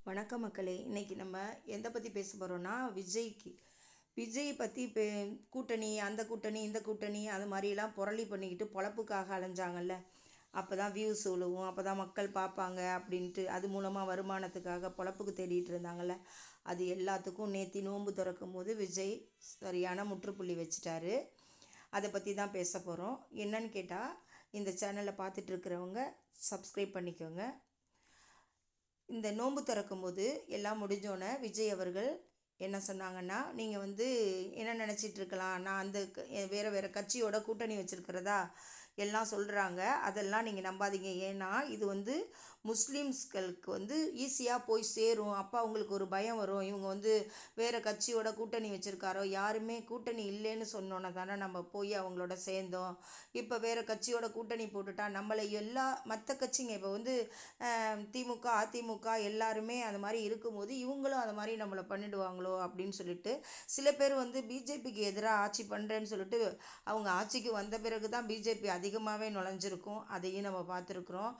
வணக்கம் மக்களே. இன்றைக்கி நம்ம எதை பற்றி பேச போகிறோன்னா விஜய் பற்றி கூட்டணி, அந்த கூட்டணி, இந்த கூட்டணி, அது மாதிரிலாம் புரளி பண்ணிக்கிட்டு பொழப்புக்காக அலைஞ்சாங்கல்ல. அப்போ தான் வியூஸ் விழுவும், அப்போ தான் மக்கள் பார்ப்பாங்க அப்படின்ட்டு அது மூலமாக வருமானத்துக்காக பொழப்புக்கு தேடிட்டு இருந்தாங்கல்ல. அது எல்லாத்துக்கும் நேற்று நோன்பு திறக்கும் போது விஜய் சரியான முற்றுப்புள்ளி வச்சிட்டாரு. அதை பற்றி தான் பேச போகிறோம். என்னன்னு கேட்டால், இந்த சேனலை பார்த்துட்ருக்கிறவங்க சப்ஸ்கிரைப் பண்ணிக்கோங்க. இந்த நோன்பு திறக்கும் போது எல்லாம் முடிஞ்சோன்னே விஜய் அவர்கள் என்ன சொன்னாங்கன்னா, நீங்கள் என்ன நினச்சிட்டு இருக்கலாம், நான் வேறு வேறு கட்சியோட கூட்டணி வச்சுருக்கிறதா எல்லாம் சொல்கிறாங்க. அதெல்லாம் நீங்கள் நம்பாதீங்க. ஏன்னா இது முஸ்லீம்ஸ்களுக்கு ஈஸியாக போய் சேரும். அப்போ அவங்களுக்கு ஒரு பயம் வரும். இவங்க வேறு கட்சியோட கூட்டணி வச்சுருக்காரோ, யாருமே கூட்டணி இல்லைன்னு சொன்னோன்னே தானே நம்ம போய் அவங்களோட சேர்ந்தோம். இப்போ வேறு கட்சியோட கூட்டணி போட்டுட்டா நம்மளை மற்ற கட்சிங்க இப்போ திமுக, அதிமுக எல்லாருமே அது மாதிரி இருக்கும்போது இவங்களும் அது மாதிரி நம்மளை பண்ணிடுவாங்களோ அப்படின்னு சொல்லிட்டு சில பேர் பிஜேபிக்கு எதிராக ஆட்சி பண்ணுறேன்னு சொல்லிட்டு அவங்க ஆட்சிக்கு வந்த பிறகு தான் பிஜேபி அதிகமாகவே நுழைஞ்சிருக்கும். அதையும் நம்ம பார்த்துருக்குறோம்.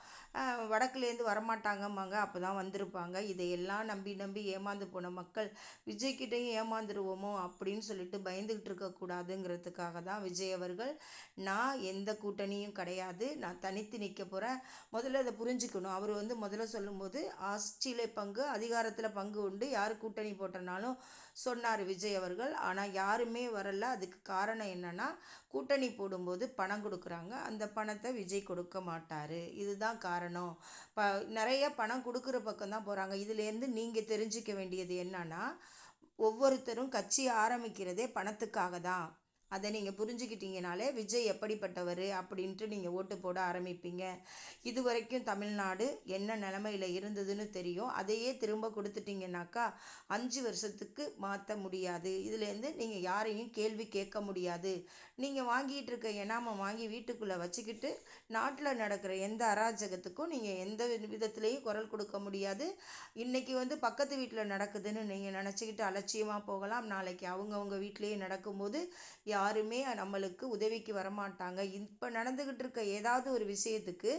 வடக்குலேருந்து வரமாட்டாங்கம்பாங்க, அப்போ தான் வந்திருப்பாங்க. இதையெல்லாம் நம்பி ஏமாந்து போன மக்கள் விஜய்கிட்டையும் ஏமாந்துருவோமோ அப்படின்னு சொல்லிட்டு பயந்துக்கிட்டு இருக்கக்கூடாதுங்கிறதுக்காக தான் விஜய் அவர்கள், நான் எந்த கூட்டணியும் கிடையாது, நான் தனித்து நிற்க போகிறேன். முதல்ல அதை புரிஞ்சுக்கணும். அவர் முதல்ல சொல்லும்போது ஆட்சியில் பங்கு, அதிகாரத்தில் பங்கு உண்டு, யார் கூட்டணி போட்டனாலும் சொன்னார் விஜய் அவர்கள். ஆனால் யாருமே வரல. அதுக்கு காரணம் என்னென்னா, கூட்டணி போடும்போது பணம் கொடுக்குறாங்க, அந்த பணத்தை விஜய் கொடுக்க மாட்டார். இதுதான் காரணம். நிறைய பணம் கொடுக்குற பக்கம் தான் போகிறாங்க. இதுலேருந்து நீங்கள் தெரிஞ்சிக்க வேண்டியது என்னன்னா, ஒவ்வொருத்தரும் கட்சி ஆரம்பிக்கிறதே பணத்துக்காக தான். அதை நீங்கள் புரிஞ்சுக்கிட்டீங்கனாலே விஜய் எப்படிப்பட்டவர் அப்படின்ட்டு நீங்கள் ஓட்டு போட ஆரம்பிப்பீங்க. இது வரைக்கும் தமிழ்நாடு என்ன நிலமையில் இருந்ததுன்னு தெரியும். அதையே திரும்ப கொடுத்துட்டிங்கனாக்கா 5 வருஷத்துக்கு மாற்ற முடியாது. இதுலேருந்து நீங்கள் யாரையும் கேள்வி கேட்க முடியாது. நீங்கள் வாங்கிட்டு இருக்க எனாமம் வாங்கி வீட்டுக்குள்ளே வச்சுக்கிட்டு நாட்டில் நடக்கிற எந்த அராஜகத்துக்கும் நீங்கள் எந்த விதத்துலேயும் குரல் கொடுக்க முடியாது. இன்றைக்கி பக்கத்து வீட்டில் நடக்குதுன்னு நீங்கள் நினச்சிக்கிட்டு அலட்சியமாக போகலாம். நாளைக்கு அவங்கவுங்க வீட்டிலேயே நடக்கும்போது யாருமே நம்மளுக்கு உதவிக்கு வரமாட்டாங்க. இப்போ நடந்துக்கிட்டு இருக்க ஏதாவது ஒரு விஷயத்துக்கு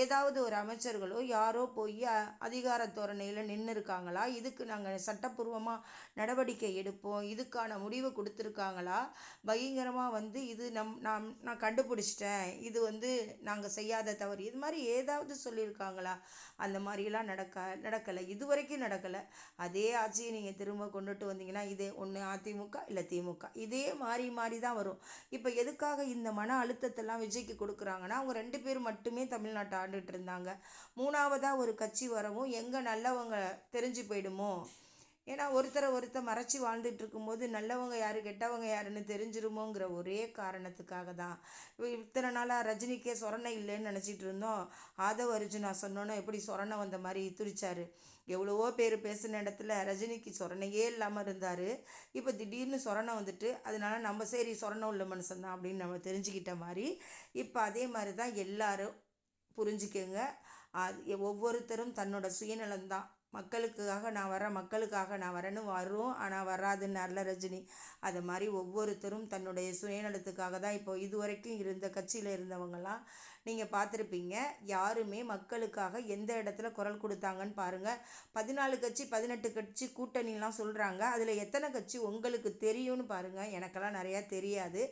ஏதாவது ஒரு அமைச்சர்களோ யாரோ போய் அதிகார தோரணையில் நின்று இருக்காங்களா, இதுக்கு நாங்கள் சட்டப்பூர்வமாக நடவடிக்கை எடுப்போம், இதுக்கான முடிவு கொடுத்துருக்காங்களா, பயங்கரமாக இது நான் கண்டுபிடிச்சிட்டேன், இது நாங்கள் செய்யாத தவறு, இது மாதிரி ஏதாவது சொல்லியிருக்காங்களா? அந்த மாதிரிலாம் நடக்கலை. இது வரைக்கும் நடக்கலை. அதே ஆட்சியை நீங்கள் திரும்ப கொண்டுட்டு வந்தீங்கன்னா இதே ஒன்று அதிமுக இல்லை திமுக, இதே மாறி தான் வரும். இப்போ எதுக்காக இந்த மன அழுத்தத்தெல்லாம் விஜய்க்கு கொடுக்குறாங்கன்னா, அவங்க 2 பேர் மட்டுமே தமிழ்நாட்டை ஆண்டுட்டு இருந்தாங்க. மூணாவதாக ஒரு கட்சி வரவும் எங்கே நல்லவங்க தெரிஞ்சு போயிடுமோ, ஏன்னா ஒருத்தர் மறைச்சி வாழ்ந்துட்டு இருக்கும்போது நல்லவங்க யார் கெட்டவங்க யாருன்னு தெரிஞ்சிருமோங்கிற ஒரே காரணத்துக்காக தான். இத்தனை நாளாக ரஜினிக்கே சொரணை இல்லைன்னு நினச்சிட்டு இருந்தோம். ஆதவ அர்ஜுனா சொன்னோன்னே எப்படி சொரணை வந்த மாதிரி துடிச்சார். எவ்வளவோ பேர் பேசின இடத்துல ரஜினிக்கு சொரணையே இல்லாமல் இருந்தார். இப்போ திடீர்னு சொரணை வந்துட்டு, அதனால நம்ம சரி சொரணை உள்ள மனுஷன்தான் அப்படின்னு நம்ம தெரிஞ்சுக்கிட்ட மாதிரி இப்போ அதே மாதிரி தான் எல்லாரும் புரிஞ்சுக்கங்க. ஒவ்வொருத்தரும் தன்னோட சுயநலம்தான். மக்களுக்காக நான் வரேன்னு வரும், ஆனால் வராதுன்னார்ல ரஜினி. அது மாதிரி ஒவ்வொருத்தரும் தன்னுடைய சுயநலத்துக்காக தான். இப்போ இது வரைக்கும் இருந்த கட்சியில் இருந்தவங்கலாம் நீங்கள் பார்த்துருப்பீங்க. யாருமே மக்களுக்காக எந்த இடத்துல குரல் கொடுத்தாங்கன்னு பாருங்கள். 14 கட்சி 18 கட்சி கூட்டணிலாம் சொல்கிறாங்க. அதில் எத்தனை கட்சி உங்களுக்கு தெரியும்னு பாருங்கள். எனக்கெல்லாம் நிறையா தெரியாது.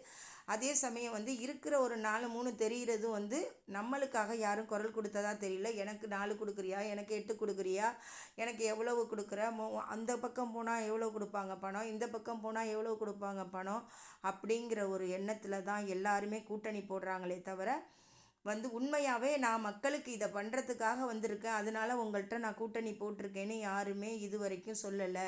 அதே சமயம் இருக்கிற ஒரு 4-3 தெரிகிறதும் நம்மளுக்காக யாரும் குரல் கொடுத்ததா தெரியல. எனக்கு 4 கொடுக்குறியா, எனக்கு 8 கொடுக்குறியா, எனக்கு எவ்வளவு கொடுக்குற, அந்த பக்கம் போனால் எவ்வளோ கொடுப்பாங்க பணம், இந்த பக்கம் போனால் எவ்வளோ கொடுப்பாங்க பணம், அப்படிங்கிற ஒரு எண்ணத்தில் தான் எல்லாருமே கூட்டணி போடுறாங்களே தவிர உண்மையாகவே நான் மக்களுக்கு இதை பண்ணுறதுக்காக வந்திருக்கேன், அதனால உங்கள்கிட்ட நான் கூட்டணி போட்டிருக்கேன்னு யாருமே இது வரைக்கும் சொல்லலை.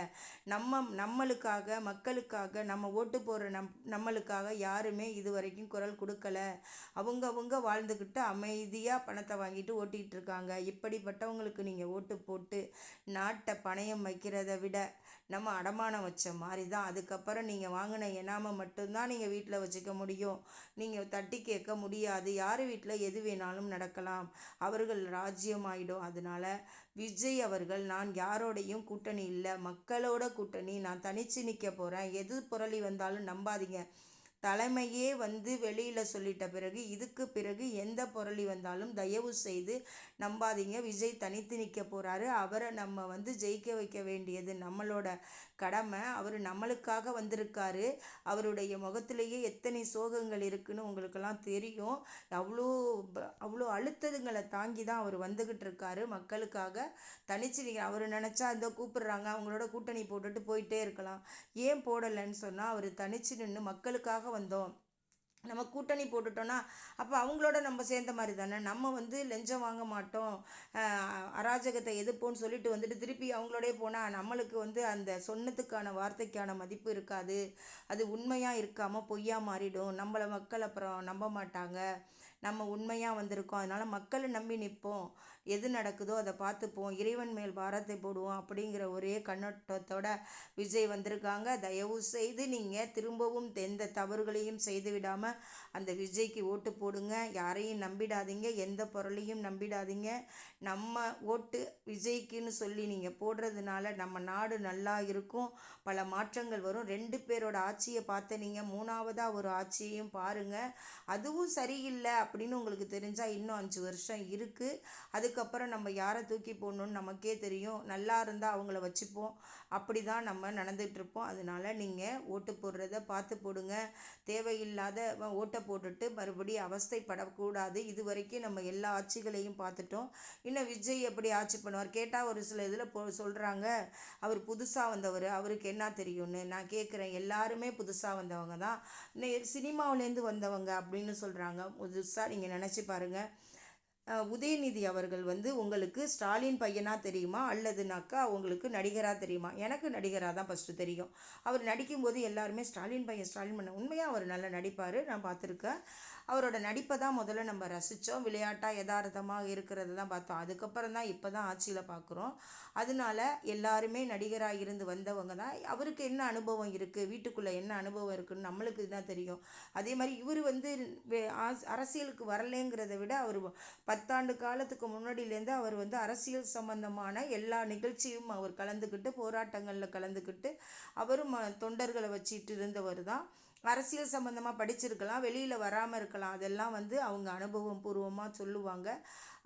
நம்மளுக்காக மக்களுக்காக நம்ம ஓட்டு போடுற நம்மளுக்காக யாருமே இது வரைக்கும் குரல் கொடுக்கலை. அவங்க வாழ்ந்துக்கிட்டு அமைதியாக பணத்தை வாங்கிட்டு ஓட்டிகிட்டு இருக்காங்க. இப்படிப்பட்டவங்களுக்கு நீங்கள் ஓட்டு போட்டு நாட்டை பணயம் வைக்கிறத விட நம்ம அடமானம் வச்ச மாதிரி தான். அதுக்கப்புறம் நீங்கள் வாங்கின எனாமை மட்டும்தான் நீங்கள் வீட்டில் வச்சுக்க முடியும். நீங்கள் தட்டி கேட்க முடியாது. யார் வீட்டில் எது வேணாலும் நடக்கலாம். அவர்கள் ராஜ்யம் ஆகிடும். அதனால் விஜய் அவர்கள், நான் யாரோடையும் கூட்டணி இல்லை, மக்களோட கூட்டணி, நான் தனித்து நிற்க போகிறேன், எது புரளி வந்தாலும் நம்பாதீங்க. தலைமையே வந்து வெளியில் சொல்லிட்ட பிறகு இதுக்கு பிறகு எந்த புரளி வந்தாலும் தயவு செய்து நம்பாதீங்க. விஜய் தனித்து நிற்க போகிறாரு. அவரை நம்ம வந்து ஜெயிக்க வைக்க வேண்டியது நம்மளோட கடமை. அவர் நம்மளுக்காக வந்திருக்காரு. அவருடைய முகத்திலேயே எத்தனை சோகங்கள் இருக்குன்னு உங்களுக்கெல்லாம் தெரியும். அவ்வளோ அவ்வளோ அழுத்தங்களை தாங்கி தான் அவர் வந்துக்கிட்டு இருக்காரு மக்களுக்காக. தனிச்சு அவர் நினச்சா இந்த கூப்பிடுறாங்க அவங்களோட கூட்டணி போட்டுட்டு போயிட்டே இருக்கலாம். ஏன் போடலைன்னு சொன்னால் அவர் தனிச்சு நின்று மக்களுக்காக வந்தோம், நம்ம கூட்டணி போட்டுட்டோன்னா அப்போ அவங்களோட நம்ம சேர்ந்த மாதிரி தானே. நம்ம வந்து லஞ்சம் வாங்க மாட்டோம், அராஜகத்தை எதிர்ப்போன்னு சொல்லிட்டு வந்துட்டு திருப்பி அவங்களோடய போனால் நம்மளுக்கு வந்து அந்த சொன்னதுக்கான வார்த்தைக்கான மதிப்பு இருக்காது. அது உண்மையாக இருக்காமல் பொய்யா மாறிடும். நம்மளை மக்கள் அப்புறம் நம்ப மாட்டாங்க. நம்ம உண்மையாக வந்திருக்கோம், அதனால் மக்களை நம்பி நிற்போம், எது நடக்குதோ அதை பார்த்துப்போம், இறைவன் மேல் பாரத்தை போடுவோம் அப்படிங்கிற ஒரே கண்ணோட்டத்தோட விஜய் வந்திருக்காங்க. தயவு செய்து நீங்கள் திரும்பவும் எந்த தவறுகளையும் செய்து விடாமல் அந்த விஜய்க்கு ஓட்டு போடுங்க. யாரையும் நம்பிடாதீங்க, எந்த பொருளையும் நம்பிடாதீங்க. நம்ம ஓட்டு விஜய்க்குன்னு சொல்லி நீங்கள் போடுறதுனால நம்ம நாடு நல்லா இருக்கும், பல மாற்றங்கள் வரும். 2 பேரோட ஆட்சியை பார்த்து நீங்கள் 3வதாக ஒரு ஆட்சியையும் பாருங்கள். அதுவும் சரியில்லை அப்படின்னு உங்களுக்கு தெரிஞ்சால் இன்னும் 5 வருஷம் இருக்குது. அதுக்கப்புறம் நம்ம யாரை தூக்கி போடணுன்னு நமக்கே தெரியும். நல்லா இருந்தால் அவங்கள வச்சுப்போம். அப்படி தான் நம்ம நடந்துகிட்ருப்போம். அதனால் நீங்கள் ஓட்டு போடுறத பார்த்து போடுங்க. தேவையில்லாத ஓட்டை போட்டுட்டு மறுபடியும் அவஸ்தைப்படக்கூடாது. இது வரைக்கும் நம்ம எல்லா ஆட்சிகளையும் பார்த்துட்டோம். இன்னும் விஜய் எப்படி ஆட்சி பண்ணுவார் கேட்டால் ஒரு சில இதில் சொல்கிறாங்க அவர் புதுசாக வந்தவர், அவருக்கு என்ன தெரியும்னு. நான் கேட்குறேன், எல்லாருமே புதுசாக வந்தவங்க தான், சினிமாவிலேருந்து வந்தவங்க அப்படின்னு சொல்கிறாங்க. புதுசாக நீங்கள் நினச்சி பாருங்கள். உதயநிதி அவர்கள் வந்து உங்களுக்கு ஸ்டாலின் பையனாக தெரியுமா அல்லதுனாக்கா உங்களுக்கு நடிகராக தெரியுமா? எனக்கு நடிகராக தான் ஃபஸ்ட்டு தெரியும். அவர் நடிக்கும்போது எல்லாருமே ஸ்டாலின் பையன் ஸ்டாலின் பண்ண. உண்மையாக அவர் நல்லா நடிப்பார், நான் பார்த்துருக்கேன். அவரோட நடிப்பை தான் முதல்ல நம்ம ரசித்தோம். விளையாட்டாக யதார்த்தமாக இருக்கிறது தான் பார்த்தோம். அதுக்கப்புறம் தான் இப்போ தான் ஆட்சியில் பார்க்குறோம். அதனால எல்லாருமே நடிகராக இருந்து வந்தவங்க தான். அவருக்கு என்ன அனுபவம் இருக்குது, வீட்டுக்குள்ளே என்ன அனுபவம் இருக்குதுன்னு நம்மளுக்கு தான் தெரியும். அதே மாதிரி இவர் வந்து அரசியலுக்கு வரலேங்கிறத விட அவர் 10 ஆண்டு காலத்துக்கு முன்னாடியிலேருந்து அவர் வந்து அரசியல் சம்பந்தமான எல்லா நிகழ்ச்சியும் அவர் கலந்துக்கிட்டு போராட்டங்களில் கலந்துக்கிட்டு அவரும் தொண்டர்களை வச்சுட்டு இருந்தவர் தான். அரசியல் சம்மந்தமாக படிச்சிருக்கலாம், வெளியில் வராமல் இருக்கலாம். அதெல்லாம் வந்து அவங்க அனுபவம் பூர்வமாக சொல்லுவாங்க.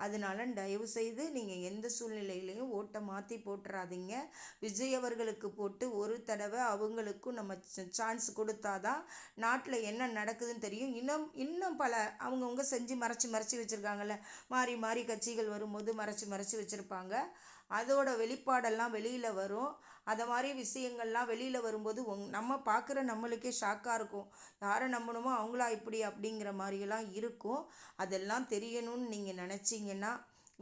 அதனால தயவு செய்து நீங்கள் எந்த சூழ்நிலையிலையும் ஓட்டை மாற்றி போட்டுறாதீங்க. விஜய் அவர்களுக்கு போட்டு ஒரு தடவை அவங்களுக்கும் நம்ம சான்ஸ் கொடுத்தாதான் நாட்டில் என்ன நடக்குதுன்னு தெரியும். இன்னும் பல அவங்கவுங்க செஞ்சு மறைச்சி வச்சுருக்காங்கல்ல, மாறி மாறி கட்சிகள் வரும்போது மறைச்சி வச்சுருப்பாங்க. அதோட வெளிப்பாடெல்லாம் வெளியில் வரும். அதை மாதிரி விஷயங்கள்லாம் வெளியில் வரும்போது நம்ம பார்க்குற நம்மளுக்கே ஷாக்காக இருக்கும். யாரை நம்பணுமோ அவங்களா இப்படி அப்படிங்கிற மாதிரியெல்லாம் இருக்கும். அதெல்லாம் தெரியணும்னு நீங்கள் நினச்சிங்கன்னா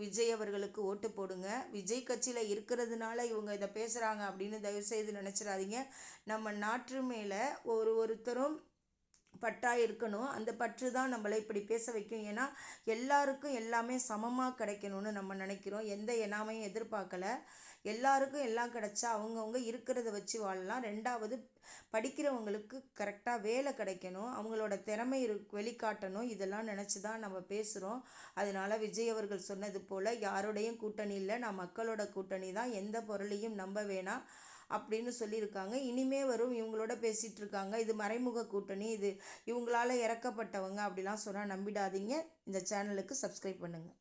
விஜய் அவர்களுக்கு ஓட்டு போடுங்க. விஜய் கட்சியில் இருக்கிறதுனால இவங்க இதை பேசுகிறாங்க அப்படின்னு தயவுசெய்து நினச்சிடாதீங்க. நம்ம நாட்டு மேலே ஒருத்தரும் பற்றாக இருக்கணும். அந்த பற்று தான் நம்மளை இப்படி பேச வைக்கும். ஏன்னா எல்லாருக்கும் எல்லாமே சமமாக கிடைக்கணும்னு நம்ம நினைக்கிறோம். எந்த எனாமையும் எதிர்பார்க்கல. எல்லாருக்கும் எல்லாம் கிடைச்சா அவங்கவுங்க இருக்கிறத வச்சு வாழலாம். 2வது படிக்கிறவங்களுக்கு கரெக்டாக வேலை கிடைக்கணும், அவங்களோட திறமை வெளிக்காட்டணும். இதெல்லாம் நினச்சி தான் நம்ம பேசுகிறோம். அதனால் விஜய் அவர்கள் சொன்னது போல் யாரோடையும் கூட்டணி இல்லை, நான் மக்களோட கூட்டணி தான், எந்த பொருளையும் நம்ப வேணாம் அப்படின்னு சொல்லியிருக்காங்க. இனிமே வரும் இவங்களோட பேசிகிட்டு இருக்காங்க, இது மறைமுக கூட்டணி, இது இவங்களால இறக்கப்பட்டவங்க அப்படிலாம் சொன்னால் நம்பிடாதீங்க. இந்த சேனலுக்கு சப்ஸ்கிரைப் பண்ணுங்கள்.